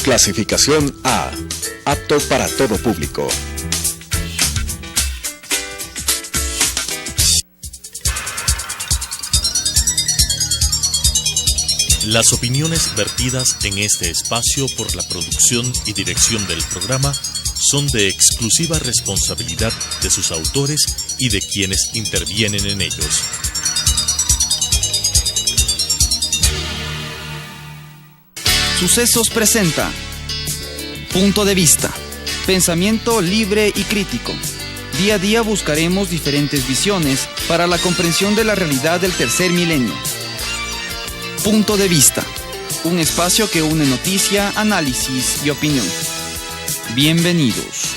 Clasificación A. Apto para todo público. Las opiniones vertidas en este espacio por la producción y dirección del programa son de exclusiva responsabilidad de sus autores y de quienes intervienen en ellos. Sucesos presenta Punto de Vista, pensamiento libre y crítico. Día a día buscaremos diferentes visiones para la comprensión de la realidad del tercer milenio. Punto de Vista, un espacio que une noticia, análisis y opinión. Bienvenidos.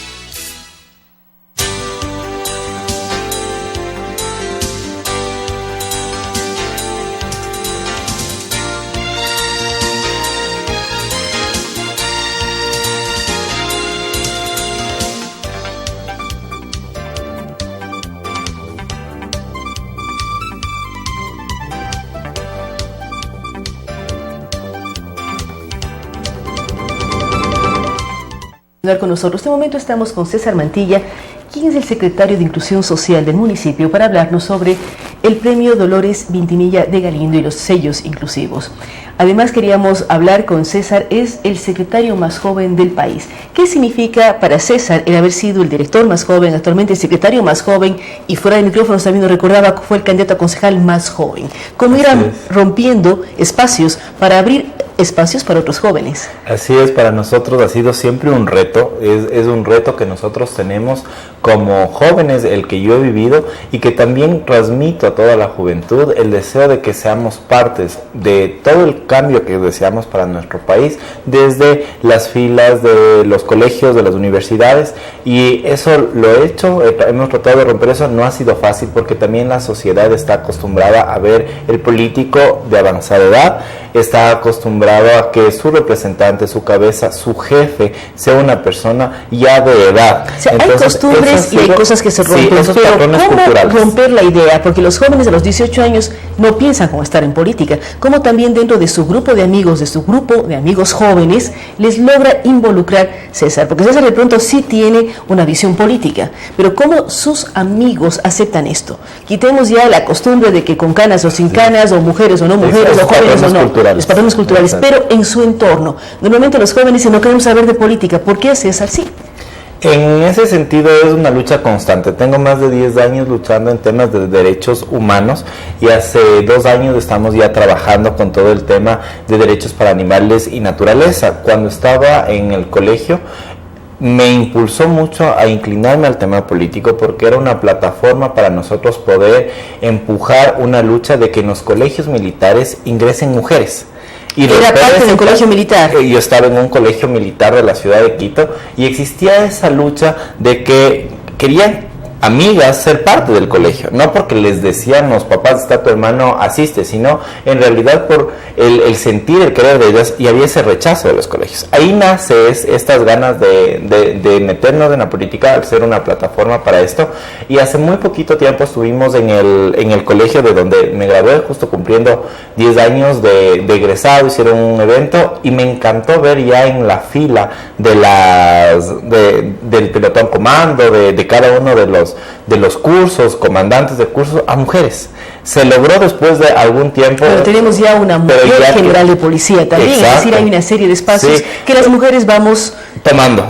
Con nosotros. En este momento estamos con César Mantilla, quien es el secretario de Inclusión Social del municipio, para hablarnos sobre el premio Dolores Vintimilla de Galindo y los sellos inclusivos. Además, queríamos hablar con César, es el secretario más joven del país. ¿Qué significa para César el haber sido el director más joven, actualmente el secretario más joven, y fuera de micrófonos también nos recordaba que fue el candidato a concejal más joven? ¿Cómo irán rompiendo espacios para abrir espacios para otros jóvenes? Así es, para nosotros ha sido siempre un reto, es un reto que nosotros tenemos como jóvenes, el que yo he vivido, y que también transmito a toda la juventud el deseo de que seamos partes de todo el cambio que deseamos para nuestro país, desde las filas de los colegios, de las universidades, y eso lo he hecho, hemos tratado de romper eso. No ha sido fácil porque también la sociedad está acostumbrada a ver el político de avanzada edad, está acostumbrado a que su representante, su cabeza, su jefe sea una persona ya de edad. O sea, entonces, hay costumbres y hay cosas que se rompen, sí, pero ¿cómo culturales romper la idea? Porque los jóvenes de los 18 años no piensan cómo estar en política, como también dentro de su grupo de amigos, de su grupo de amigos jóvenes, les logra involucrar César, porque César de pronto sí tiene una visión política, pero ¿cómo sus amigos aceptan esto? Quitemos ya la costumbre de que con canas o sin canas, o mujeres o no mujeres, o jóvenes o no, los patrones culturales, pero en su entorno. Normalmente los jóvenes dicen, no queremos saber de política. ¿Por qué César sí? En ese sentido es una lucha constante. Tengo más de 10 años luchando en temas de derechos humanos, y hace 2 años estamos ya trabajando con todo el tema de derechos para animales y naturaleza. Cuando estaba en el colegio me impulsó mucho a inclinarme al tema político, porque era una plataforma para nosotros poder empujar una lucha de que en los colegios militares ingresen mujeres. Y era parte del colegio militar. Yo estaba en un colegio militar de la ciudad de Quito, y existía esa lucha de que querían amigas ser parte del colegio, no porque les decían los papás, está tu hermano, asiste, sino en realidad por el sentir, el querer de ellas, y había ese rechazo de los colegios. Ahí nace estas ganas de meternos en la política, al ser una plataforma para esto, y hace muy poquito tiempo estuvimos en el colegio de donde me gradué, justo cumpliendo 10 años de egresado, hicieron un evento, y me encantó ver ya en la fila del pelotón comando, de cada uno de los cursos, comandantes de cursos, a mujeres. Se logró después de algún tiempo. Pero tenemos ya una mujer general de policía también, exacto. Es decir, hay una serie de espacios que las mujeres vamos tomando,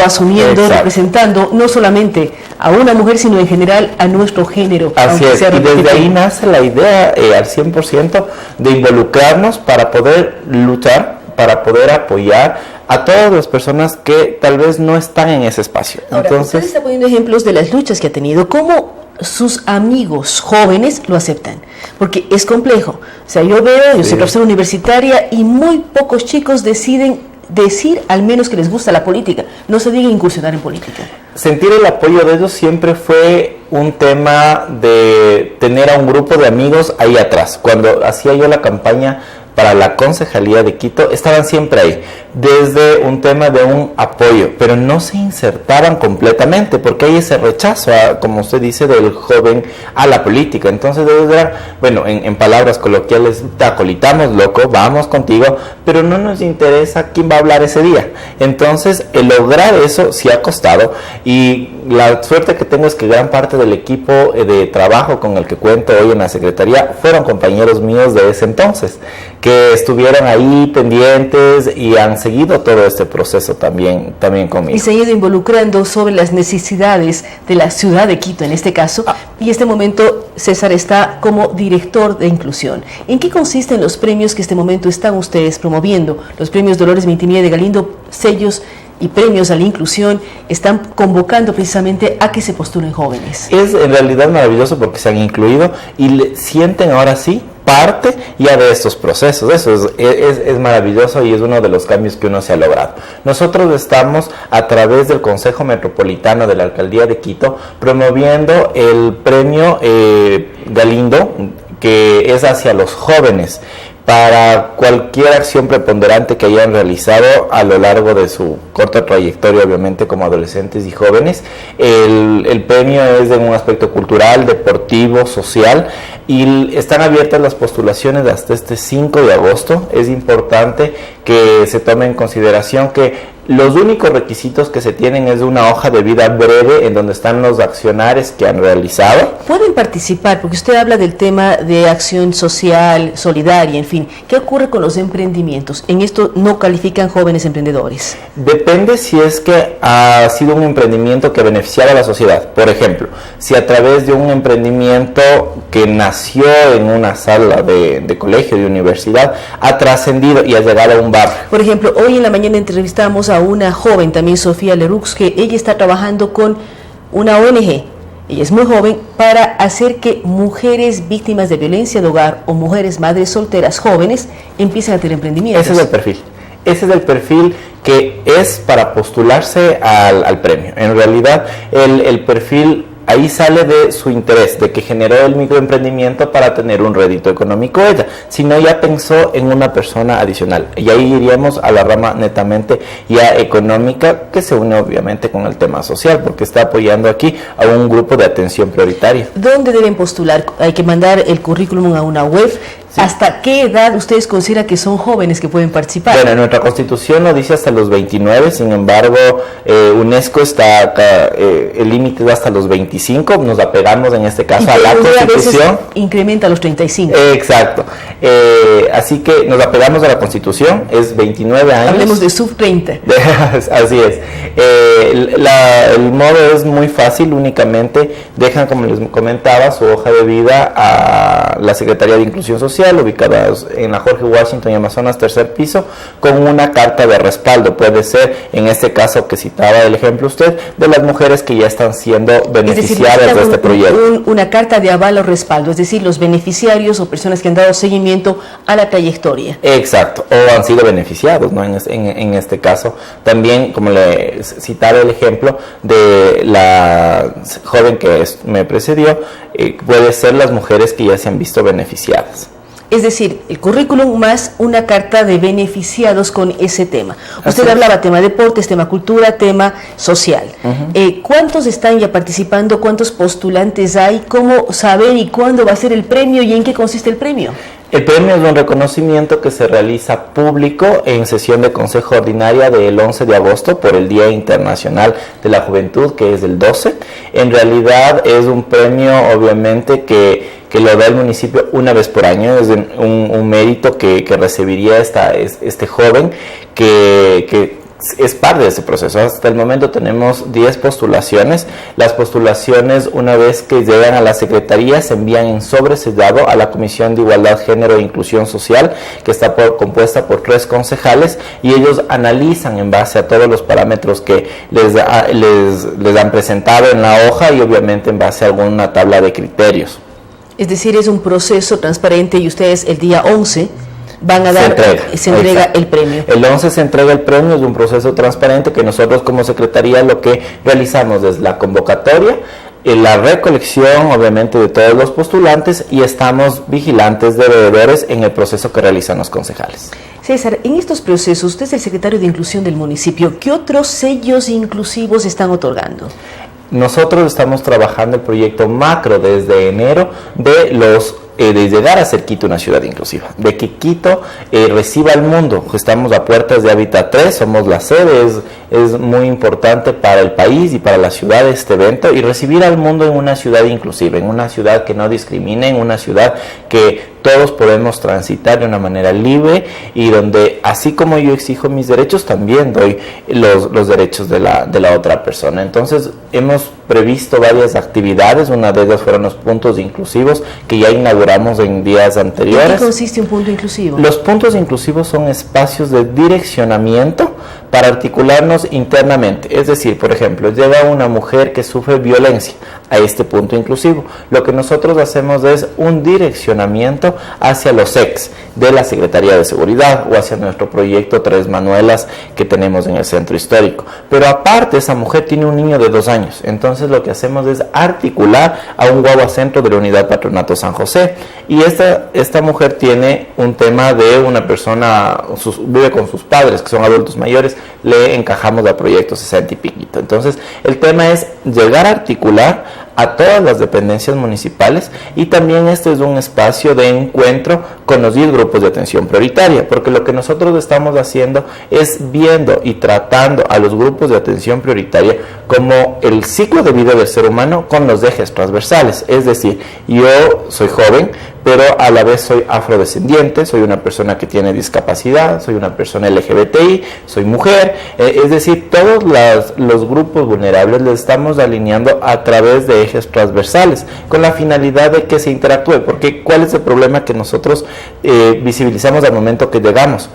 asumiendo, exacto, representando no solamente a una mujer, sino en general a nuestro género. Así es, y desde ahí nace la idea al 100% de involucrarnos para poder luchar, para poder apoyar a todas las personas que tal vez no están en ese espacio. Ahora, usted está poniendo ejemplos de las luchas que ha tenido. ¿Cómo sus amigos jóvenes lo aceptan? Porque es complejo. O sea, yo soy profesora universitaria, y muy pocos chicos deciden decir al menos que les gusta la política. No se diga incursionar en política. Sentir el apoyo de ellos siempre fue un tema de tener a un grupo de amigos ahí atrás. Cuando hacía yo la campaña para la Concejalía de Quito estaban siempre ahí, desde un tema de un apoyo, pero no se insertaban completamente, porque hay ese rechazo, como usted dice, del joven a la política. Entonces ellos eran, bueno, en palabras coloquiales, te acolitamos, loco, vamos contigo, pero no nos interesa quién va a hablar ese día. Entonces, el lograr eso sí ha costado, y la suerte que tengo es que gran parte del equipo de trabajo con el que cuento hoy en la Secretaría fueron compañeros míos de ese entonces, que estuvieron ahí pendientes y han seguido todo este proceso también conmigo. Y se han ido involucrando sobre las necesidades de la ciudad de Quito, en este caso, y en este momento César está como director de inclusión. ¿En qué consisten los premios que en este momento están ustedes promoviendo? Los premios Dolores Vintimilla de Galindo, sellos y premios a la inclusión, están convocando precisamente a que se postulen jóvenes. Es en realidad maravilloso porque se han incluido y sienten ahora sí parte ya de estos procesos. Eso es maravilloso y es uno de los cambios que uno se ha logrado. Nosotros estamos a través del Consejo Metropolitano de la Alcaldía de Quito promoviendo el premio Galindo, que es hacia los jóvenes, para cualquier acción preponderante que hayan realizado a lo largo de su corta trayectoria, obviamente como adolescentes y jóvenes. El premio es en un aspecto cultural, deportivo, social, y están abiertas las postulaciones hasta este 5 de agosto. Es importante que se tome en consideración que los únicos requisitos que se tienen es una hoja de vida breve en donde están los accionares que han realizado. Pueden participar, porque usted habla del tema de acción social, solidaria, en fin. ¿Qué ocurre con los emprendimientos? En esto no califican jóvenes emprendedores. Depende si es que ha sido un emprendimiento que ha beneficiado a la sociedad. Por ejemplo, si a través de un emprendimiento que nació en una sala de colegio, de universidad, ha trascendido y ha llegado a un barrio. Por ejemplo, hoy en la mañana entrevistamos a una joven, también Sofía Lerux, que ella está trabajando con una ONG, ella es muy joven, para hacer que mujeres víctimas de violencia de hogar o mujeres madres solteras jóvenes empiecen a tener emprendimientos. Ese es el perfil que es para postularse al premio. En realidad el perfil ahí sale de su interés, de que generó el microemprendimiento para tener un rédito económico ella, sino ya pensó en una persona adicional. Y ahí iríamos a la rama netamente ya económica, que se une obviamente con el tema social, porque está apoyando aquí a un grupo de atención prioritaria. ¿Dónde deben postular? Hay que mandar el currículum a una web. Sí. ¿Hasta qué edad ustedes consideran que son jóvenes que pueden participar? Bueno, nuestra Constitución lo dice hasta los 29, sin embargo, UNESCO está acá, el límite es hasta los 25, nos apegamos en este caso a la Constitución. A veces incrementa a los 35. Exacto, así que nos apegamos a la Constitución, es 29 años. Hablemos de sub-30. Así es. El modo es muy fácil, únicamente dejan, como les comentaba, su hoja de vida a la Secretaría de Inclusión Social, ubicadas en la Jorge Washington y Amazonas, tercer piso, con una carta de respaldo. Puede ser, en este caso que citaba el ejemplo usted, de las mujeres que ya están siendo beneficiarias de este proyecto. Una carta de aval o respaldo, es decir, los beneficiarios o personas que han dado seguimiento a la trayectoria. Exacto, o han sido beneficiados, ¿no? En este caso, también, como le citaba el ejemplo de la joven que me precedió, puede ser las mujeres que ya se han visto beneficiadas. Es decir, el currículum más una carta de beneficiados con ese tema. Usted hablaba tema deportes, tema cultura, tema social. ¿Cuántos están ya participando? ¿Cuántos postulantes hay? ¿Cómo saber y cuándo va a ser el premio y en qué consiste el premio? El premio es un reconocimiento que se realiza público en sesión de Consejo Ordinaria del 11 de agosto por el Día Internacional de la Juventud, que es el 12. En realidad es un premio, obviamente, que lo da el municipio una vez por año. Es un mérito que recibiría este joven que es parte de este proceso. Hasta el momento tenemos 10 postulaciones. Las postulaciones, una vez que llegan a la Secretaría, se envían en sobresellado a la Comisión de Igualdad, Género e Inclusión Social, que está compuesta por 3 concejales, y ellos analizan en base a todos los parámetros que les han presentado en la hoja y obviamente en base a alguna tabla de criterios. Es decir, es un proceso transparente y ustedes el día 11 van a dar, se entrega el premio. El 11 se entrega el premio, es un proceso transparente que nosotros como Secretaría lo que realizamos es la convocatoria, la recolección, obviamente, de todos los postulantes y estamos vigilantes de veedores en el proceso que realizan los concejales. César, en estos procesos, usted es el secretario de Inclusión del municipio. ¿Qué otros sellos inclusivos están otorgando? Nosotros estamos trabajando el proyecto macro desde enero de llegar a ser Quito una ciudad inclusiva, de que Quito reciba al mundo. Estamos a puertas de Hábitat 3, somos la sede, es muy importante para el país y para la ciudad este evento, y recibir al mundo en una ciudad inclusiva, en una ciudad que no discrimine, en una ciudad que todos podemos transitar de una manera libre y donde, así como yo exijo mis derechos, también doy los derechos de la otra persona. Entonces, hemos previsto varias actividades, una de ellas fueron los puntos inclusivos que ya inauguramos en días anteriores. ¿En qué consiste un punto inclusivo? Los puntos inclusivos son espacios de direccionamiento para articularnos internamente. Es decir, por ejemplo, llega una mujer que sufre violencia a este punto inclusivo. Lo que nosotros hacemos es un direccionamiento hacia los ex de la Secretaría de Seguridad o hacia nuestro proyecto Tres Manuelas que tenemos en el centro histórico. Pero aparte, esa mujer tiene un niño de 2 años. Entonces lo que hacemos es articular a un guagua centro de la Unidad Patronato San José. Y esta mujer tiene un tema de una persona, vive con sus padres que son adultos mayores, le encajamos al proyecto 60 y piquito. Entonces el tema es llegar a articular a todas las dependencias municipales, y también este es un espacio de encuentro con los 10 grupos de atención prioritaria, porque lo que nosotros estamos haciendo es viendo y tratando a los grupos de atención prioritaria como el ciclo de vida del ser humano con los ejes transversales. Es decir, yo soy joven, pero a la vez soy afrodescendiente, soy una persona que tiene discapacidad, soy una persona LGBTI, soy mujer, es decir, todos los grupos vulnerables les estamos alineando a través de ejes transversales, con la finalidad de que se interactúe, porque ¿cuál es el problema que nosotros visibilizamos al momento que llegamos?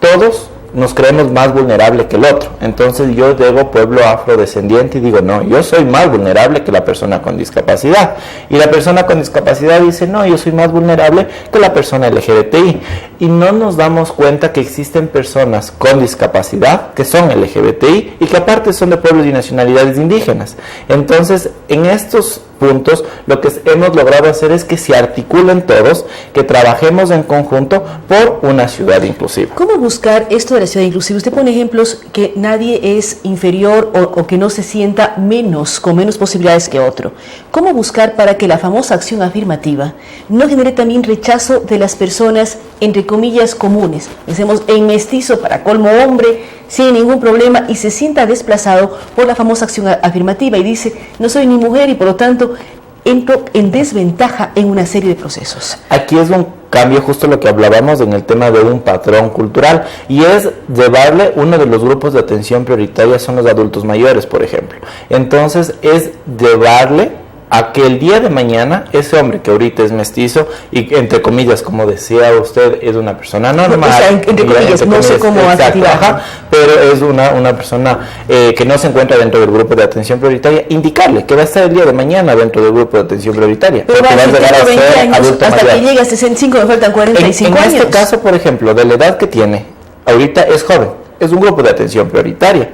Todos nos creemos más vulnerable que el otro. Entonces yo llego pueblo afrodescendiente y digo, no, yo soy más vulnerable que la persona con discapacidad. Y la persona con discapacidad dice, no, yo soy más vulnerable que la persona LGBTI. Y no nos damos cuenta que existen personas con discapacidad que son LGBTI y que aparte son de pueblos y nacionalidades indígenas. Entonces, en estos puntos, lo que hemos logrado hacer es que se articulen todos, que trabajemos en conjunto por una ciudad inclusiva. ¿Cómo buscar esto de la ciudad inclusiva? Usted pone ejemplos que nadie es inferior o que no se sienta menos, con menos posibilidades que otro. ¿Cómo buscar para que la famosa acción afirmativa no genere también rechazo de las personas, entre comillas, comunes? Pensemos en mestizo, para colmo hombre, sin ningún problema, y se sienta desplazado por la famosa acción afirmativa y dice, no soy ni mujer y por lo tanto entro en desventaja en una serie de procesos. Aquí es un cambio, justo lo que hablábamos en el tema de un patrón cultural, y es llevarle, uno de los grupos de atención prioritaria son los adultos mayores, por ejemplo. Entonces es llevarle a que el día de mañana ese hombre que ahorita es mestizo y entre comillas, como decía usted, es una persona normal, o sea, entre comillas, no sé cómo activar, pero es una persona que no se encuentra dentro del grupo de atención prioritaria, indicarle que va a estar el día de mañana dentro del grupo de atención prioritaria, pero porque va a llegar a ser años, adulto hasta mayor. que llegue a 65 me faltan 45 años. En este caso, por ejemplo, de la edad que tiene, ahorita es joven, es un grupo de atención prioritaria,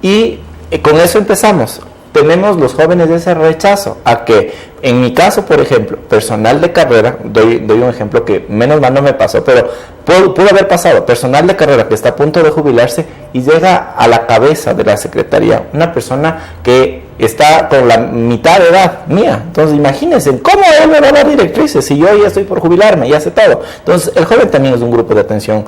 y con eso empezamos. Tenemos los jóvenes ese rechazo a que, en mi caso, por ejemplo, personal de carrera, doy un ejemplo que menos mal no me pasó, pero pudo haber pasado, personal de carrera que está a punto de jubilarse y llega a la cabeza de la secretaría, una persona que está con la mitad de edad mía. Entonces imagínense, ¿cómo él me va a dar directrices si yo ya estoy por jubilarme, ya sé todo? Entonces el joven también es un grupo de atención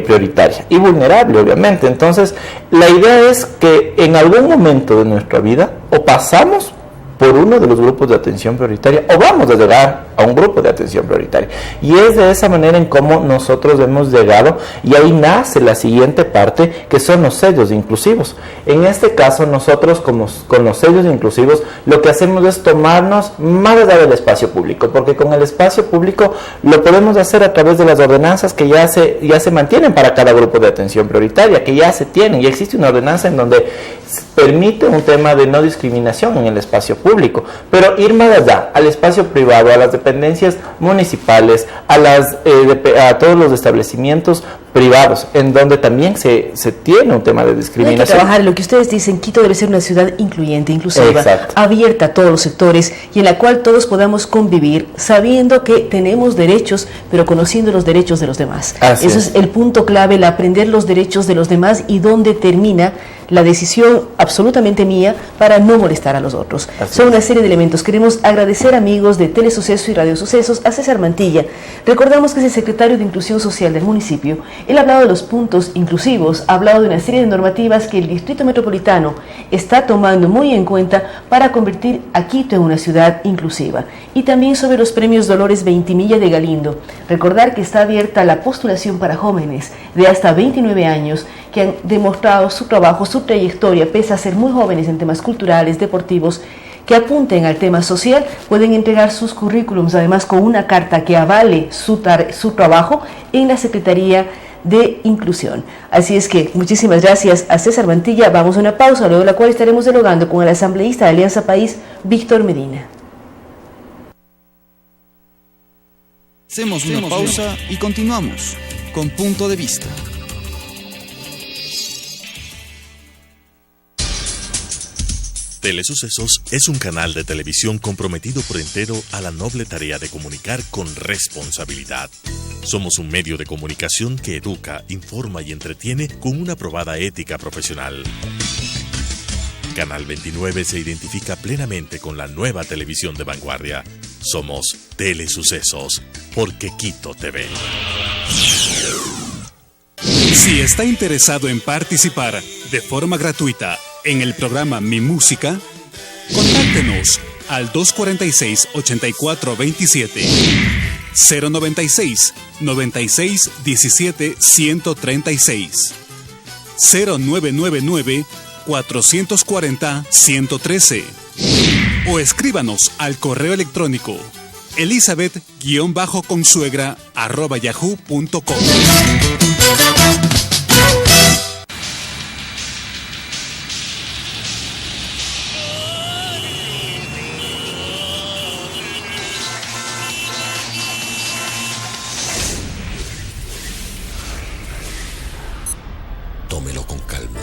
prioritaria y vulnerable, obviamente. Entonces la idea es que en algún momento de nuestra vida o pasamos por uno de los grupos de atención prioritaria o vamos a llegar a un grupo de atención prioritaria, y es de esa manera en cómo nosotros hemos llegado, y ahí nace la siguiente parte, que son los sellos inclusivos. En este caso nosotros con los sellos inclusivos lo que hacemos es tomarnos más allá del espacio público, porque con el espacio público lo podemos hacer a través de las ordenanzas que ya se mantienen para cada grupo de atención prioritaria, que ya se tienen, y existe una ordenanza en donde permite un tema de no discriminación en el espacio público, pero ir más allá, al espacio privado, a las dependencias municipales, a todos los establecimientos privados, en donde también se tiene un tema de Hay que discriminación. trabajar, lo que ustedes dicen, Quito debe ser una ciudad incluyente, inclusiva, Exacto. abierta a todos los sectores y en la cual todos podamos convivir sabiendo que tenemos derechos, pero conociendo los derechos de los demás. Así Eso es. es el punto clave, el aprender los derechos de los demás y dónde termina la decisión absolutamente mía para no molestar a los otros. Así Son es. una serie de elementos. Queremos agradecer, amigos de Telesuceso y Radio Sucesos, a César Mantilla. Recordamos que es el secretario de Inclusión Social del municipio. Él ha hablado de los puntos inclusivos, ha hablado de una serie de normativas que el Distrito Metropolitano está tomando muy en cuenta para convertir a Quito en una ciudad inclusiva. Y también sobre los premios Dolores Ventimilla de Galindo. Recordar que está abierta la postulación para jóvenes de hasta 29 años que han demostrado su trabajo, su trayectoria, pese a ser muy jóvenes en temas culturales, deportivos, que apunten al tema social, pueden entregar sus currículums, además con una carta que avale su trabajo en la Secretaría de Inclusión. Así es que muchísimas gracias a César Mantilla. Vamos a una pausa, luego de la cual estaremos dialogando con el asambleísta de Alianza País, Víctor Medina. Hacemos una pausa y continuamos con Punto de Vista. Telesucesos es un canal de televisión comprometido por entero a la noble tarea de comunicar con responsabilidad. Somos un medio de comunicación que educa, informa y entretiene con una probada ética profesional. Canal 29 se identifica plenamente con la nueva televisión de vanguardia. Somos Telesucesos, porque Quito TV. Si está interesado en participar de forma gratuita en el programa Mi Música, contáctenos al 246-8427, 096 96 17 136, 0999 440 113 o escríbanos al correo electrónico elizabeth-consuegra@yahoo.com. Tómelo con calma.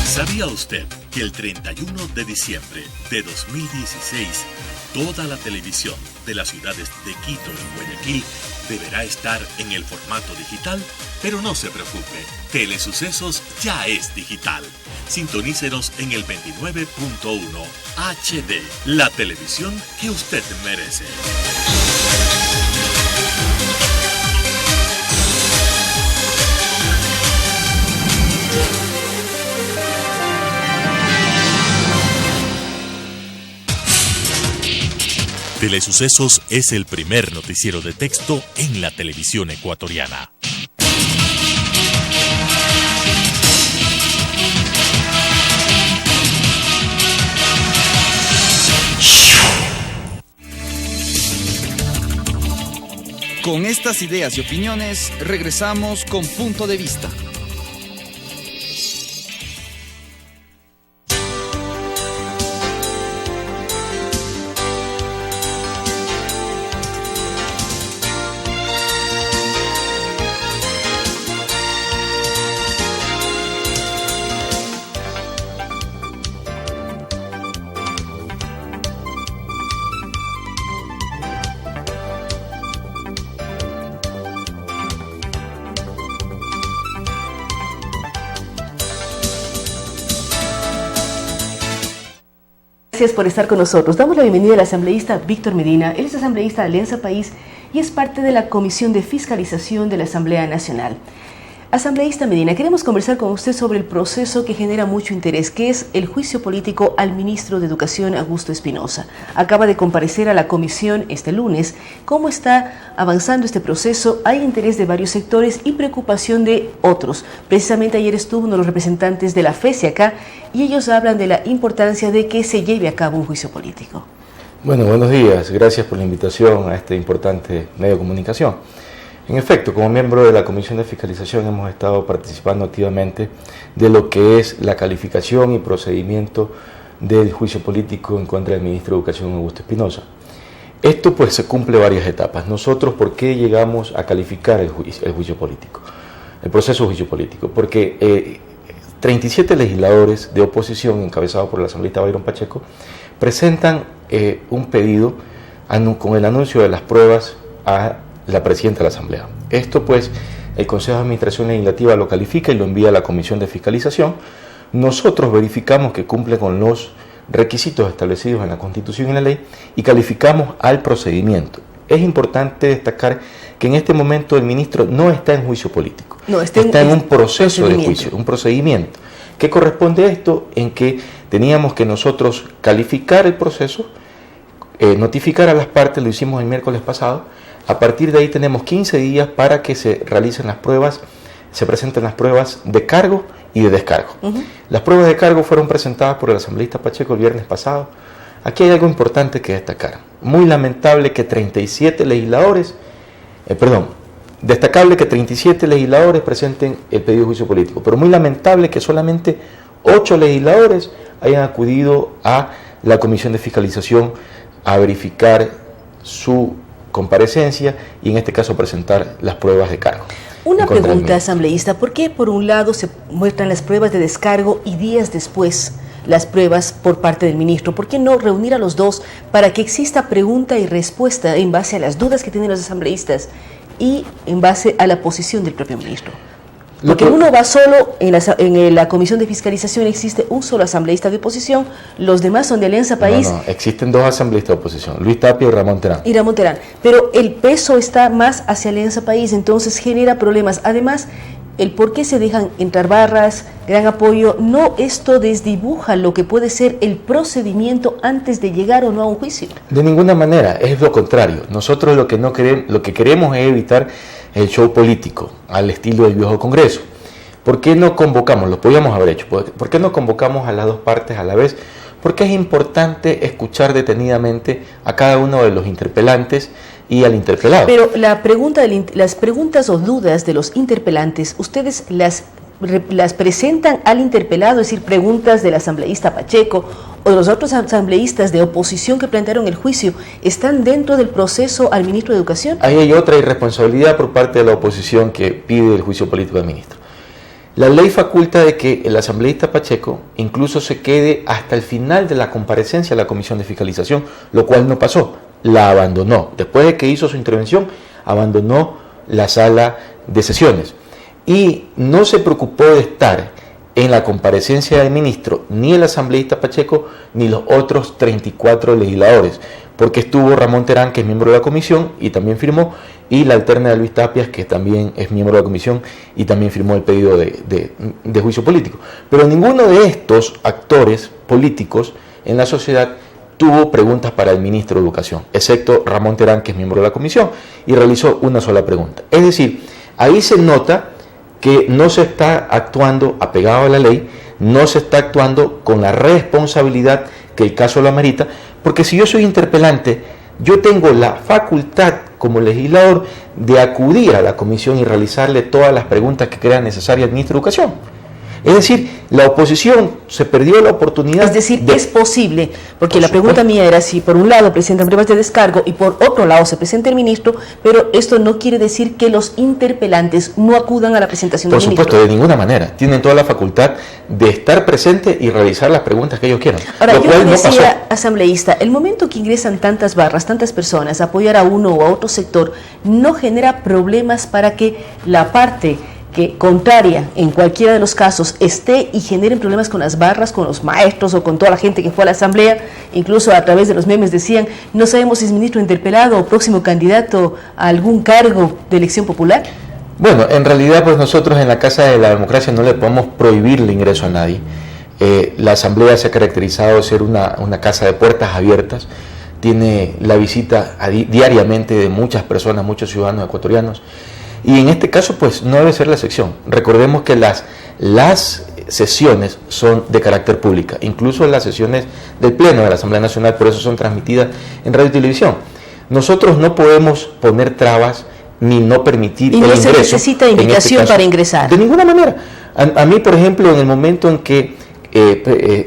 ¿Sabía usted que el 31 de diciembre de 2016 toda la televisión de las ciudades de Quito y Guayaquil deberá estar en el formato digital? Pero no se preocupe, Telesucesos ya es digital. Sintonícenos en el 29.1 HD, la televisión que usted merece. Telesucesos es el primer noticiero de texto en la televisión ecuatoriana. Con estas ideas y opiniones, regresamos con Punto de Vista. Gracias por estar con nosotros. Damos la bienvenida al asambleísta Víctor Medina. Él es asambleísta de Alianza País y es parte de la Comisión de Fiscalización de la Asamblea Nacional. Asambleísta Medina, queremos conversar con usted sobre el proceso que genera mucho interés, que es el juicio político al ministro de Educación, Augusto Espinosa. Acaba de comparecer a la comisión este lunes. ¿Cómo está avanzando este proceso? Hay interés de varios sectores y preocupación de otros. Precisamente ayer estuvo uno de los representantes de la FESI acá y ellos hablan de la importancia de que se lleve a cabo un juicio político. Bueno, buenos días. Gracias por la invitación a este importante medio de comunicación. En efecto, como miembro de la Comisión de Fiscalización hemos estado participando activamente de lo que es la calificación y procedimiento del juicio político en contra del ministro de Educación, Augusto Espinosa. Esto pues se cumple varias etapas. Nosotros, ¿por qué llegamos a calificar el juicio político? El proceso de juicio político. Porque 37 legisladores de oposición, encabezados por el asambleísta Byron Pacheco, presentan un pedido con el anuncio de las pruebas a la presidenta de la Asamblea. Esto pues el Consejo de Administración Legislativa lo califica y lo envía a la Comisión de Fiscalización. Nosotros verificamos que cumple con los requisitos establecidos en la Constitución y la ley y calificamos al procedimiento. Es importante destacar que en este momento el ministro no está en juicio político, está en un proceso de juicio, un procedimiento. ¿Qué corresponde a esto? En que teníamos que nosotros calificar el proceso, notificar a las partes, lo hicimos el miércoles pasado. A partir de ahí tenemos 15 días para que se realicen las pruebas, se presenten las pruebas de cargo y de descargo. Las pruebas de cargo fueron presentadas por el asambleísta Pacheco el viernes pasado. Aquí hay algo importante que destacar. Muy lamentable que 37 legisladores, destacable que 37 legisladores presenten el pedido de juicio político, pero muy lamentable que solamente 8 legisladores hayan acudido a la Comisión de Fiscalización a verificar su comparecencia y en este caso presentar las pruebas de cargo. Una pregunta, asambleísta, ¿por qué por un lado se muestran las pruebas de descargo y días después las pruebas por parte del ministro? ¿Por qué no reunir a los dos para que exista pregunta y respuesta en base a las dudas que tienen los asambleístas y en base a la posición del propio ministro? Porque uno va solo, en la Comisión de Fiscalización existe un solo asambleísta de oposición, los demás son de Alianza País. No, existen dos asambleístas de oposición, Luis Tapia y Ramón Terán. Pero el peso está más hacia Alianza País, entonces genera problemas. Además, el por qué se dejan entrar barras, gran apoyo, no esto desdibuja lo que puede ser el procedimiento antes de llegar o no a un juicio. De ninguna manera, es lo contrario. Nosotros lo que queremos es evitar el show político al estilo del viejo Congreso. ¿Por qué no convocamos? Lo podíamos haber hecho. ¿Por qué no convocamos a las dos partes a la vez? Porque es importante escuchar detenidamente a cada uno de los interpelantes y al interpelado. Pero las preguntas o dudas de los interpelantes, ¿ustedes las presentan al interpelado, es decir, preguntas del asambleísta Pacheco o de los otros asambleístas de oposición que plantearon el juicio, están dentro del proceso al ministro de Educación? Ahí hay otra irresponsabilidad por parte de la oposición que pide el juicio político del ministro. La ley faculta de que el asambleísta Pacheco incluso se quede hasta el final de la comparecencia a la Comisión de Fiscalización, lo cual no pasó, la abandonó. Después de que hizo su intervención, abandonó la sala de sesiones. Y no se preocupó de estar en la comparecencia del ministro ni el asambleísta Pacheco ni los otros 34 legisladores, porque estuvo Ramón Terán, que es miembro de la comisión y también firmó, y la alterna de Luis Tapias, que también es miembro de la comisión y también firmó el pedido de juicio político. Pero ninguno de estos actores políticos en la sociedad tuvo preguntas para el ministro de Educación, excepto Ramón Terán, que es miembro de la comisión, y realizó una sola pregunta. Es decir, ahí se nota que no se está actuando apegado a la ley, no se está actuando con la responsabilidad que el caso lo amerita, porque si yo soy interpelante, yo tengo la facultad como legislador de acudir a la comisión y realizarle todas las preguntas que crean necesarias al ministro de Educación. Es decir, la oposición se perdió la oportunidad. Es decir, es posible, porque la pregunta mía era si por un lado presentan pruebas de descargo y por otro lado se presenta el ministro, pero esto no quiere decir que los interpelantes no acudan a la presentación del ministro. Por supuesto, de ninguna manera. Tienen toda la facultad de estar presente y realizar las preguntas que ellos quieran. Ahora, yo le decía, asambleísta, el momento que ingresan tantas barras, tantas personas a apoyar a uno o a otro sector, no genera problemas para que la parte que contraria en cualquiera de los casos esté y generen problemas con las barras, con los maestros o con toda la gente que fue a la asamblea. Incluso a través de los memes decían, no sabemos si es ministro interpelado o próximo candidato a algún cargo de elección popular. Bueno, en realidad pues nosotros en la Casa de la Democracia no le podemos prohibir el ingreso a nadie. La asamblea se ha caracterizado de ser una casa de puertas abiertas, tiene la visita diariamente de muchas personas, muchos ciudadanos ecuatorianos. Y en este caso, pues, no debe ser la excepción. Recordemos que las sesiones son de carácter pública, incluso las sesiones del Pleno de la Asamblea Nacional, por eso son transmitidas en radio y televisión. Nosotros no podemos poner trabas ni no permitir el ingreso. Y no se necesita invitación para ingresar. De ninguna manera. A mí, por ejemplo, en el momento en que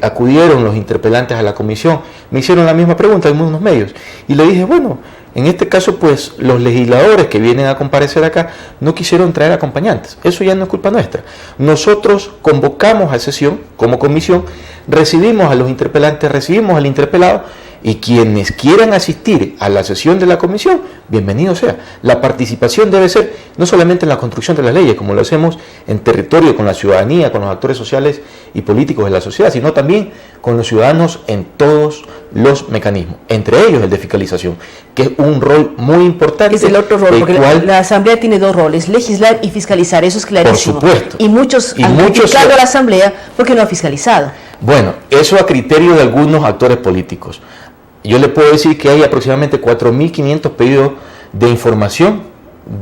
acudieron los interpelantes a la comisión, me hicieron la misma pregunta en unos medios, y le dije, bueno, en este caso, pues, los legisladores que vienen a comparecer acá no quisieron traer acompañantes. Eso ya no es culpa nuestra. Nosotros convocamos a sesión como comisión, recibimos a los interpelantes, recibimos al interpelado, y quienes quieran asistir a la sesión de la comisión, bienvenido sea. La participación debe ser no solamente en la construcción de las leyes, como lo hacemos en territorio con la ciudadanía, con los actores sociales y políticos de la sociedad, sino también con los ciudadanos en todos los mecanismos, entre ellos el de fiscalización, que es un rol muy importante. Es el otro rol, porque la Asamblea tiene dos roles, legislar y fiscalizar, eso es clarísimo. Por supuesto. Y muchos han criticado a la Asamblea porque no ha fiscalizado. Bueno, eso a criterio de algunos actores políticos. Yo le puedo decir que hay aproximadamente 4.500 pedidos de información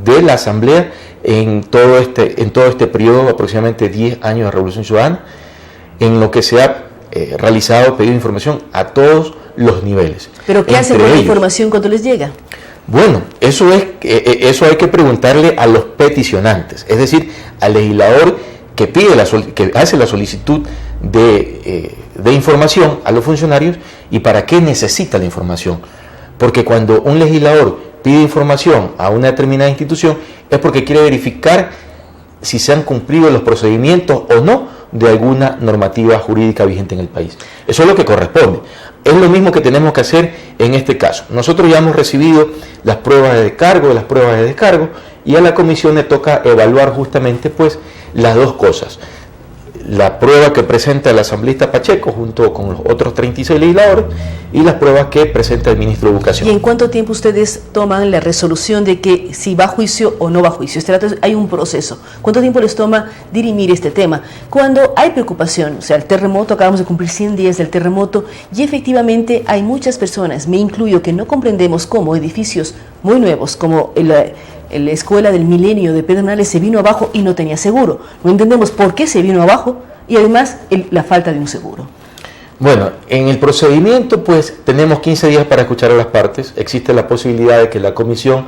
de la Asamblea en todo este periodo, aproximadamente 10 años de Revolución Ciudadana, en lo que se ha realizado pedido de información a todos los niveles. ¿Pero qué hacen con la información cuando les llega? Bueno, eso hay que preguntarle a los peticionantes, es decir, al legislador que que hace la solicitud de información a los funcionarios y para qué necesita la información. Porque cuando un legislador pide información a una determinada institución es porque quiere verificar si se han cumplido los procedimientos o no de alguna normativa jurídica vigente en el país. Eso es lo que corresponde. Es lo mismo que tenemos que hacer en este caso. Nosotros ya hemos recibido las pruebas de descargo, y a la comisión le toca evaluar justamente pues las dos cosas. La prueba que presenta el asambleísta Pacheco junto con los otros 36 legisladores y las pruebas que presenta el ministro de Educación. ¿Y en cuánto tiempo ustedes toman la resolución de que si va a juicio o no va a juicio? Hay un proceso. ¿Cuánto tiempo les toma dirimir este tema? Cuando hay preocupación, o sea, el terremoto, acabamos de cumplir 100 días del terremoto y efectivamente hay muchas personas, me incluyo, que no comprendemos cómo edificios muy nuevos como la Escuela del Milenio de Pedernales se vino abajo y no tenía seguro. No entendemos por qué se vino abajo y además la falta de un seguro. Bueno, en el procedimiento pues tenemos 15 días para escuchar a las partes. Existe la posibilidad de que la comisión,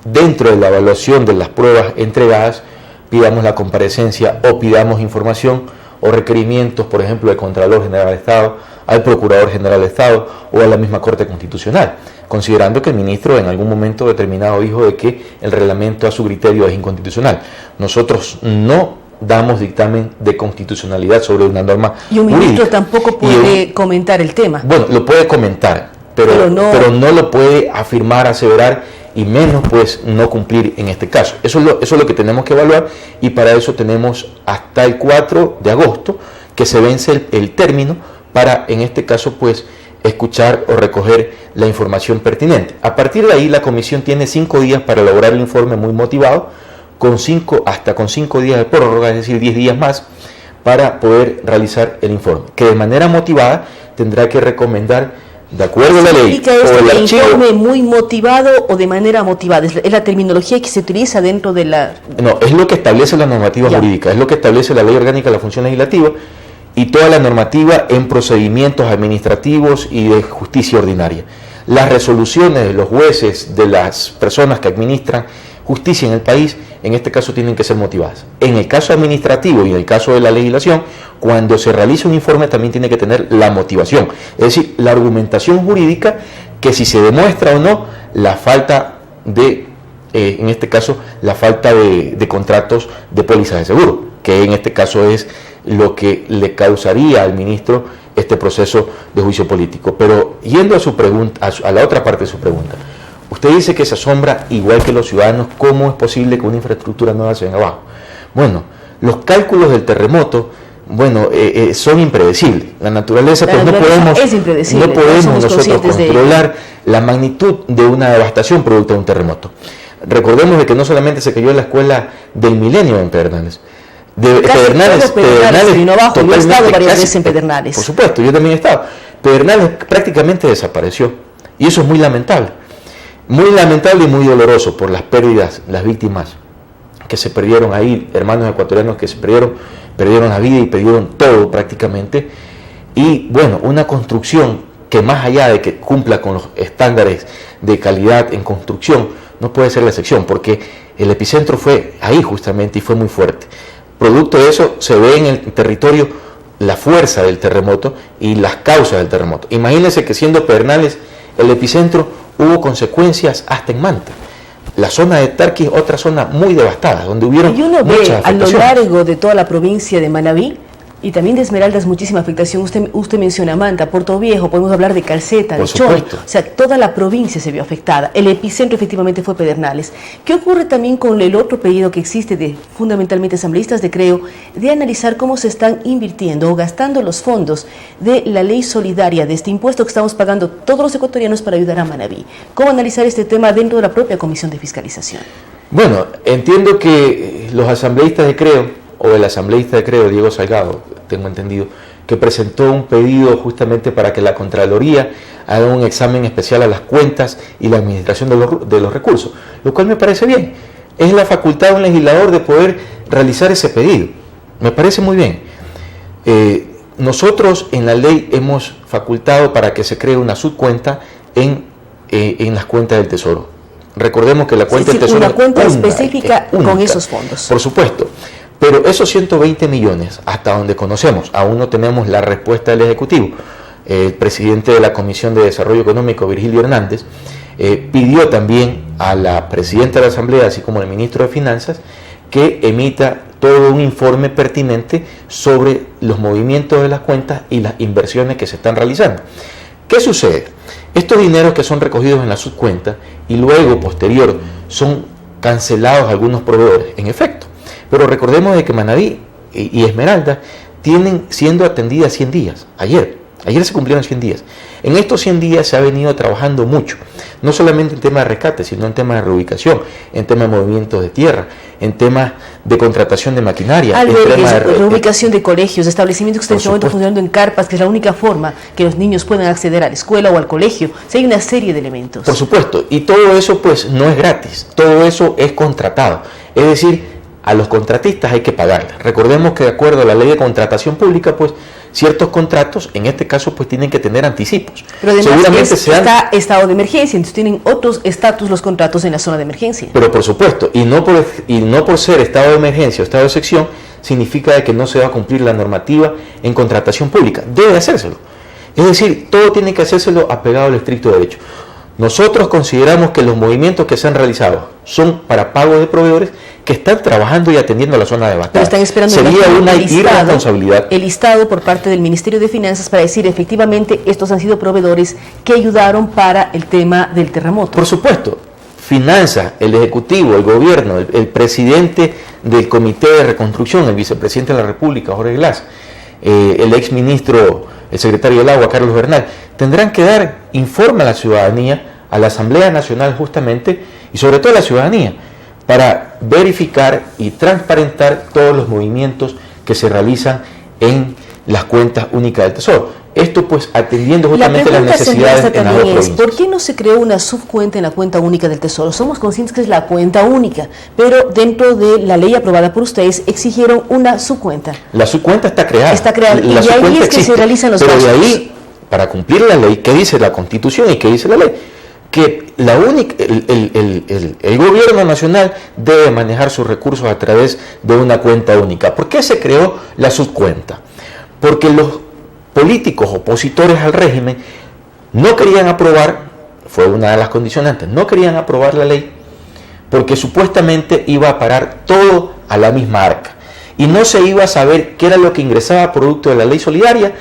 dentro de la evaluación de las pruebas entregadas, pidamos la comparecencia o pidamos información o requerimientos, por ejemplo, del Contralor General del Estado, al Procurador General del Estado o a la misma Corte Constitucional, considerando que el ministro en algún momento determinado dijo de que el reglamento a su criterio es inconstitucional. Nosotros no damos dictamen de constitucionalidad sobre una norma jurídica. Y un ministro tampoco puede comentar el tema. Bueno, lo puede comentar, pero no lo puede afirmar, aseverar y menos pues no cumplir en este caso. Eso es lo que tenemos que evaluar y para eso tenemos hasta el 4 de agosto que se vence el término para en este caso pues escuchar o recoger la información pertinente. A partir de ahí la comisión tiene 5 días para elaborar el informe muy motivado, hasta con 5 días de prórroga, es decir, 10 días más, para poder realizar el informe, que de manera motivada tendrá que recomendar, de acuerdo a la ley, o el archivo. ¿Informe muy motivado o de manera motivada? ¿Es la terminología que se utiliza dentro de la...? No, es lo que establece la normativa jurídica, es lo que establece la Ley Orgánica de la Función Legislativa y toda la normativa en procedimientos administrativos y de justicia ordinaria. Las resoluciones de los jueces, de las personas que administran justicia en el país, en este caso tienen que ser motivadas. En el caso administrativo y en el caso de la legislación, cuando se realiza un informe también tiene que tener la motivación, es decir, la argumentación jurídica que si se demuestra o no la falta de, en este caso, la falta de contratos de pólizas de seguro, que en este caso es lo que le causaría al ministro este proceso de juicio político. Pero yendo a su pregunta, a la otra parte de su pregunta, usted dice que se asombra, igual que los ciudadanos, cómo es posible que una infraestructura nueva se venga abajo. Bueno, los cálculos del terremoto, son impredecibles. La naturaleza, pues no podemos nosotros controlar la magnitud de una devastación producto de un terremoto. Recordemos de que no solamente se cayó la Escuela del Milenio en Pedernales, Pedernales vino abajo. Yo he estado varias veces en Pedernales. Por supuesto, yo también he estado. Pedernales prácticamente desapareció y eso es muy lamentable y muy doloroso por las pérdidas, las víctimas que se perdieron ahí, hermanos ecuatorianos que se perdieron la vida y perdieron todo prácticamente. Y bueno, una construcción que más allá de que cumpla con los estándares de calidad en construcción, no puede ser la excepción, porque El epicentro fue ahí justamente y fue muy fuerte. Producto de eso se ve en el territorio la fuerza del terremoto y las causas del terremoto. Imagínense que siendo Pedernales el epicentro, hubo consecuencias hasta en Manta. La zona de Tarqui es otra zona muy devastada, donde hubieron y uno ve muchas a lo afectaciones. largo de toda la provincia de Manabí y también de Esmeraldas muchísima afectación. Usted menciona Manta, Puerto Viejo, podemos hablar de Calceta, de Choni. O sea, toda la provincia se vio afectada. El epicentro efectivamente fue Pedernales. ¿Qué ocurre también con el otro pedido que existe de fundamentalmente asambleístas de Creo, de analizar cómo se están invirtiendo o gastando los fondos de la ley solidaria, de este impuesto que estamos pagando todos los ecuatorianos para ayudar a Manabí? ¿Cómo analizar este tema dentro de la propia Comisión de Fiscalización? Bueno, entiendo que los asambleístas de Creo, o el asambleísta de Creo, Diego Salgado, tengo entendido, que presentó un pedido justamente para que la Contraloría haga un examen especial a las cuentas y la administración de los recursos, lo cual me parece bien. Es la facultad de un legislador de poder realizar ese pedido. Me parece muy bien. Nosotros en la ley hemos facultado para que se cree una subcuenta en las cuentas del Tesoro. Recordemos que la cuenta del Tesoro una cuenta es específica única, con esos fondos. Por supuesto. Pero esos 120 millones, hasta donde conocemos, aún no tenemos la respuesta del Ejecutivo. El presidente de la Comisión de Desarrollo Económico, Virgilio Hernández, pidió también a la presidenta de la Asamblea, así como al ministro de Finanzas, que emita todo un informe pertinente sobre los movimientos de las cuentas y las inversiones que se están realizando. ¿Qué sucede? Estos dineros que son recogidos en la subcuenta y luego, posterior, son cancelados algunos proveedores, en efecto. Pero recordemos de que Manabí y Esmeralda tienen siendo atendidas 100 días. Ayer se cumplieron 100 días. En estos 100 días se ha venido trabajando mucho, no solamente en temas de rescate, sino en temas de reubicación, en temas de movimientos de tierra, en temas de contratación de maquinaria, albergues, reubicación de colegios, de establecimientos que están en este momento funcionando en carpas, que es la única forma que los niños puedan acceder a la escuela o al colegio. O sea, hay una serie de elementos. Por supuesto, y todo eso pues no es gratis, todo eso es contratado. Es decir, a los contratistas hay que pagarles. Recordemos que de acuerdo a la ley de contratación pública, pues ciertos contratos, en este caso, pues tienen que tener anticipos. Pero además está estado de emergencia, entonces tienen otros estatus los contratos en la zona de emergencia. Pero por supuesto, y no por ser estado de emergencia o estado de excepción, significa de que no se va a cumplir la normativa en contratación pública. Debe hacérselo. Es decir, todo tiene que hacérselo apegado al estricto derecho. Nosotros consideramos que los movimientos que se han realizado son para pago de proveedores que están trabajando y atendiendo la zona devastada. Pero están esperando sería una irresponsabilidad. El listado por parte del Ministerio de Finanzas para decir efectivamente estos han sido proveedores que ayudaron para el tema del terremoto. Por supuesto, Finanzas, el Ejecutivo, el Gobierno, el presidente del Comité de Reconstrucción, el vicepresidente de la República, Jorge Glass, el exministro, el secretario del Agua, Carlos Bernal, tendrán que dar informe a la ciudadanía, a la Asamblea Nacional justamente, y sobre todo a la ciudadanía, para verificar y transparentar todos los movimientos que se realizan en las cuentas únicas del Tesoro. Esto pues atendiendo justamente las necesidades en las dos provincias. ¿Por qué no se creó una subcuenta en la cuenta única del Tesoro? Somos conscientes que es la cuenta única, pero dentro de la ley aprobada por ustedes exigieron una subcuenta. La subcuenta está creada. Está creada y ahí es que se realizan los gastos. Pero de ahí, para cumplir la ley, ¿qué dice la Constitución y qué dice la ley? Que el gobierno nacional debe manejar sus recursos a través de una cuenta única. ¿Por qué se creó la subcuenta? Porque los políticos opositores al régimen no querían aprobar, fue una de las condicionantes, no querían aprobar la ley porque supuestamente iba a parar todo a la misma arca y no se iba a saber qué era lo que ingresaba producto de la ley solidaria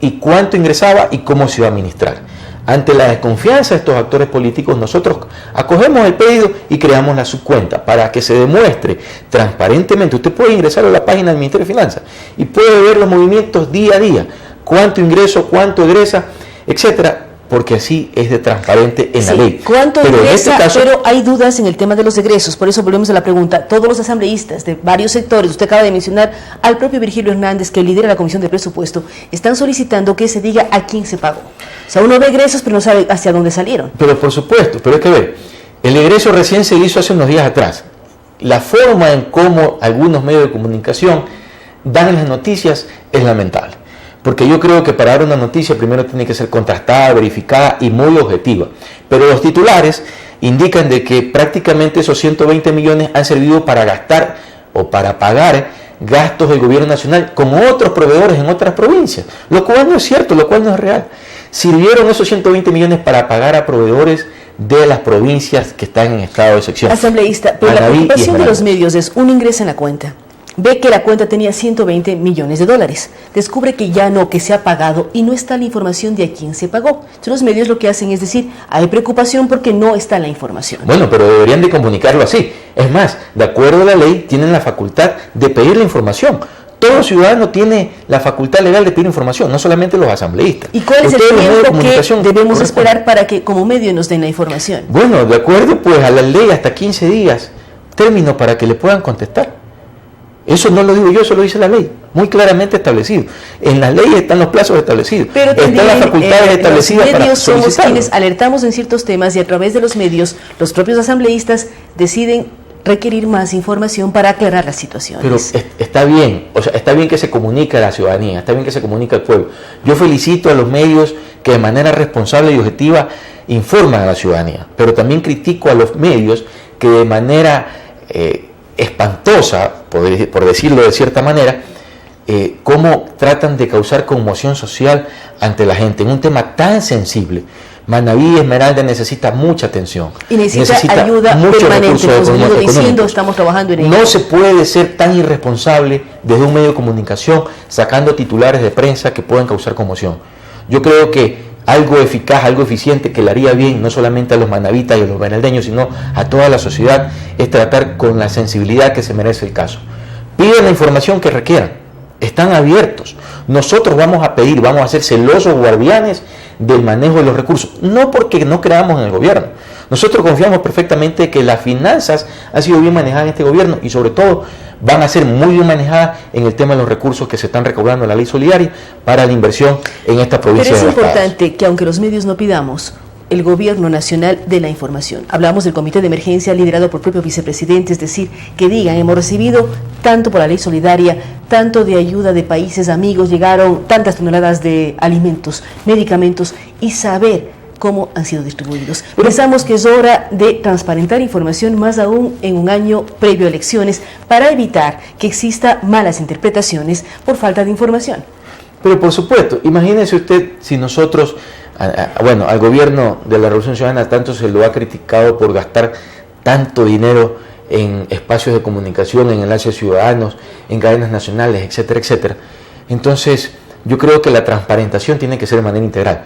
y cuánto ingresaba y cómo se iba a administrar. Ante la desconfianza de estos actores políticos, nosotros acogemos el pedido y creamos la subcuenta para que se demuestre transparentemente. Usted puede ingresar a la página del Ministerio de Finanzas y puede ver los movimientos día a día, cuánto ingreso, cuánto egresa, etcétera, porque así es de transparente en la ley. ¿Cuánto ingresa? Pero hay dudas en el tema de los egresos, por eso volvemos a la pregunta. Todos los asambleístas de varios sectores, usted acaba de mencionar al propio Virgilio Hernández, que lidera la Comisión de Presupuesto, están solicitando que se diga a quién se pagó. O sea, uno ve egresos, pero no sabe hacia dónde salieron. Pero por supuesto, pero hay que ver, el egreso recién se hizo hace unos días atrás. La forma en cómo algunos medios de comunicación dan las noticias es lamentable. Porque yo creo que para dar una noticia primero tiene que ser contrastada, verificada y muy objetiva. Pero los titulares indican de que prácticamente esos 120 millones han servido para gastar o para pagar gastos del gobierno nacional con otros proveedores en otras provincias, lo cual no es cierto, lo cual no es real. Sirvieron esos 120 millones para pagar a proveedores de las provincias que están en estado de excepción. Asambleísta, pero la preocupación de los medios es: uno ingresa en la cuenta, ve que la cuenta tenía 120 millones de dólares, descubre que ya no, que se ha pagado y no está la información de a quién se pagó. Entonces los medios lo que hacen es decir, hay preocupación porque no está la información. Bueno, pero deberían de comunicarlo así. Es más, de acuerdo a la ley, tienen la facultad de pedir la información. Todo ciudadano tiene la facultad legal de pedir información, no solamente los asambleístas. ¿Y cuál es el tiempo que debemos esperar para que como medio nos den la información? Bueno, de acuerdo pues a la ley, hasta 15 días, término para que le puedan contestar. Eso no lo digo yo, eso lo dice la ley, muy claramente establecido. En las leyes están los plazos establecidos, pero también, están las facultades establecidas los medios para somos quienes alertamos en ciertos temas y a través de los medios, los propios asambleístas deciden requerir más información para aclarar las situaciones. Pero está bien, o sea, está bien que se comunique a la ciudadanía, está bien que se comunique al pueblo. Yo felicito a los medios que de manera responsable y objetiva informan a la ciudadanía, pero también critico a los medios que de manera espantosa, por decirlo de cierta manera, cómo tratan de causar conmoción social ante la gente en un tema tan sensible. Manabí y Esmeralda necesita mucha atención. Y necesita ayuda permanente. Hemos venido diciendo, estamos trabajando en ello. No se puede ser tan irresponsable desde un medio de comunicación sacando titulares de prensa que puedan causar conmoción. Yo creo que algo eficaz, algo eficiente que le haría bien no solamente a los manavitas y a los esmeraldeños, sino a toda la sociedad, es tratar con la sensibilidad que se merece el caso. Piden la información que requieran, están abiertos. Nosotros vamos a pedir, vamos a ser celosos guardianes del manejo de los recursos, no porque no creamos en el gobierno. Nosotros confiamos perfectamente que las finanzas han sido bien manejadas en este gobierno y sobre todo van a ser muy bien manejadas en el tema de los recursos que se están recaudando en la ley solidaria para la inversión en esta provincia. Pero es importante que aunque los medios no pidamos, el Gobierno Nacional dé la información. Hablamos del Comité de Emergencia liderado por el propio vicepresidente, es decir, que digan, hemos recibido tanto por la ley solidaria, tanto de ayuda de países amigos, llegaron tantas toneladas de alimentos, medicamentos, y saber cómo han sido distribuidos. Pensamos que es hora de transparentar información, más aún en un año previo a elecciones, para evitar que exista malas interpretaciones por falta de información. Pero por supuesto, imagínese usted si nosotros, al gobierno de la Revolución Ciudadana tanto se lo ha criticado por gastar tanto dinero en espacios de comunicación, en enlaces ciudadanos, en cadenas nacionales, etcétera, etcétera. Entonces, yo creo que la transparentación tiene que ser de manera integral.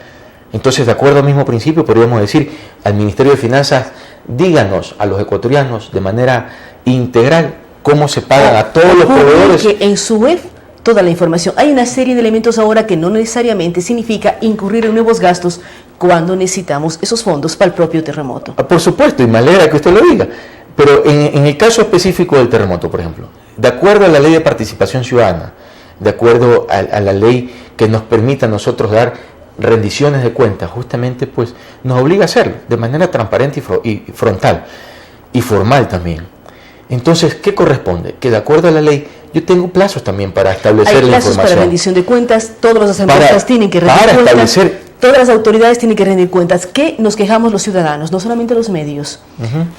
Entonces, de acuerdo al mismo principio, podríamos decir al Ministerio de Finanzas, díganos a los ecuatorianos de manera integral cómo se pagan a todos los proveedores. Que en su web toda la información. Hay una serie de elementos ahora que no necesariamente significa incurrir en nuevos gastos cuando necesitamos esos fondos para el propio terremoto. Por supuesto, y me alegra que usted lo diga. Pero en el caso específico del terremoto, por ejemplo, de acuerdo a la ley de participación ciudadana, de acuerdo a la ley que nos permite a nosotros dar rendiciones de cuentas, justamente pues nos obliga a hacerlo de manera transparente y frontal y formal también. Entonces, ¿qué corresponde? Que de acuerdo a la ley yo tengo plazos también para establecer la información. Hay plazos para rendición de cuentas, todos los asambleístas tienen que rendir cuentas, todas las autoridades tienen que rendir cuentas. ¿Qué nos quejamos los ciudadanos? No solamente los medios.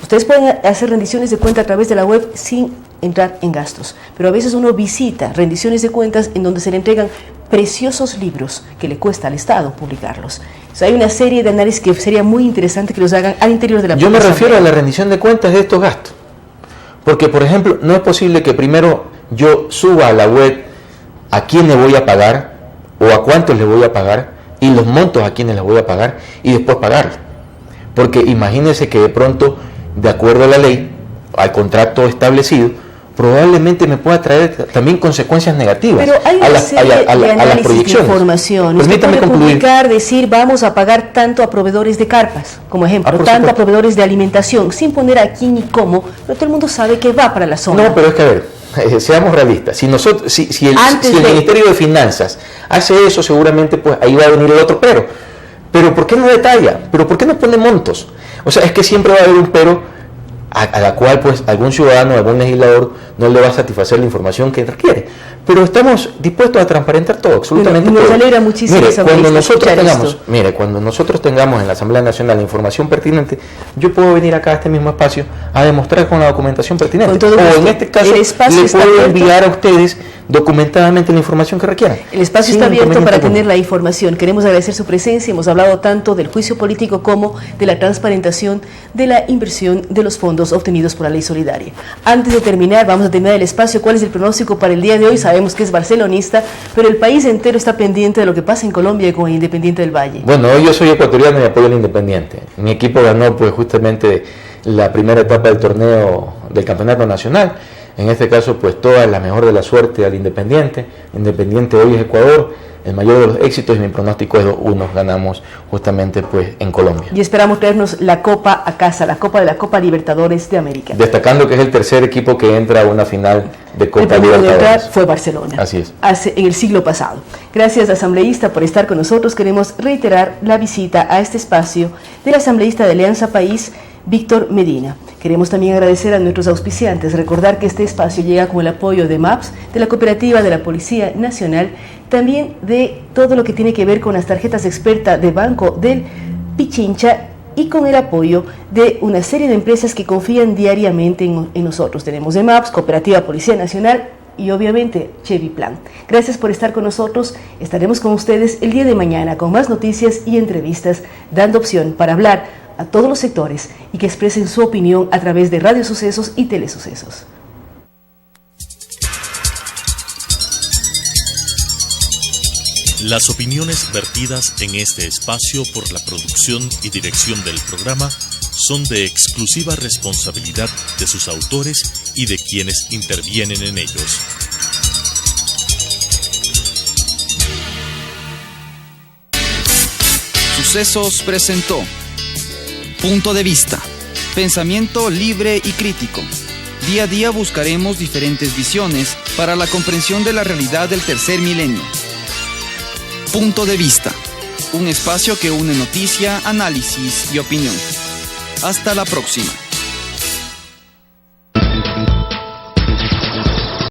Ustedes pueden hacer rendiciones de cuentas a través de la web sin entrar en gastos, pero a veces uno visita rendiciones de cuentas en donde se le entregan preciosos libros que le cuesta al Estado publicarlos. O sea, hay una serie de análisis que sería muy interesante que los hagan al interior de la Yo me refiero a la rendición de cuentas de estos gastos, porque por ejemplo no es posible que primero yo suba a la web a quién le voy a pagar o a cuántos le voy a pagar y los montos a quienes les voy a pagar y después pagarlo. Porque imagínense que de pronto, de acuerdo a la ley, al contrato establecido, probablemente me pueda traer también consecuencias negativas. Pero hay una serie de análisis de información. Usted puede publicar, decir, vamos a pagar tanto a proveedores de carpas, como ejemplo, tanto a proveedores de alimentación, sin poner a quién y cómo, pero todo el mundo sabe que va para la zona. No, pero es que a ver, seamos realistas, si el Ministerio de Finanzas hace eso, seguramente pues ahí va a venir el otro pero ¿por qué no detalla? ¿Pero por qué no pone montos? O sea, es que siempre va a haber un pero a la cual pues algún ciudadano, algún legislador no le va a satisfacer la información que requiere. Pero estamos dispuestos a transparentar todo, absolutamente todo. Nos alegra muchísimo. Cuando nosotros tengamos en la Asamblea Nacional la información pertinente, yo puedo venir acá a este mismo espacio a demostrar con la documentación pertinente. O en este caso, le puedo enviar a ustedes documentadamente la información que requieran. El espacio está abierto para tener la información. Queremos agradecer su presencia. Hemos hablado tanto del juicio político como de la transparentación de la inversión de los fondos obtenidos por la ley solidaria. Antes de terminar, vamos a terminar el espacio. ¿Cuál es el pronóstico para el día de hoy? Sabemos que es barcelonista, pero el país entero está pendiente de lo que pasa en Colombia con el Independiente del Valle. Bueno, hoy yo soy ecuatoriano y apoyo al Independiente. Mi equipo ganó pues justamente la primera etapa del torneo del Campeonato Nacional. En este caso, pues toda la mejor de la suerte al Independiente. Independiente hoy es Ecuador, el mayor de los éxitos, y mi pronóstico es 2-1, ganamos justamente pues en Colombia. Y esperamos traernos la Copa a casa, la Copa de la Copa Libertadores de América. Destacando que es el tercer equipo que entra a una final de Copa Libertadores. El primero de entrar fue Barcelona. Así es. En el siglo pasado. Gracias, asambleísta, por estar con nosotros. Queremos reiterar la visita a este espacio del asambleísta de Alianza País, Víctor Medina. Queremos también agradecer a nuestros auspiciantes, recordar que este espacio llega con el apoyo de MAPS, de la Cooperativa de la Policía Nacional, también de todo lo que tiene que ver con las tarjetas experta de Banco del Pichincha y con el apoyo de una serie de empresas que confían diariamente en nosotros. Tenemos de MAPS, Cooperativa Policía Nacional y obviamente Chevy Plan. Gracias por estar con nosotros. Estaremos con ustedes el día de mañana con más noticias y entrevistas, dando opción para hablar a todos los sectores y que expresen su opinión a través de Radio Sucesos y Telesucesos. Las opiniones vertidas en este espacio por la producción y dirección del programa son de exclusiva responsabilidad de sus autores y de quienes intervienen en ellos. Sucesos presentó Punto de Vista, pensamiento libre y crítico. Día a día buscaremos diferentes visiones para la comprensión de la realidad del tercer milenio. Punto de Vista, un espacio que une noticia, análisis y opinión. Hasta la próxima.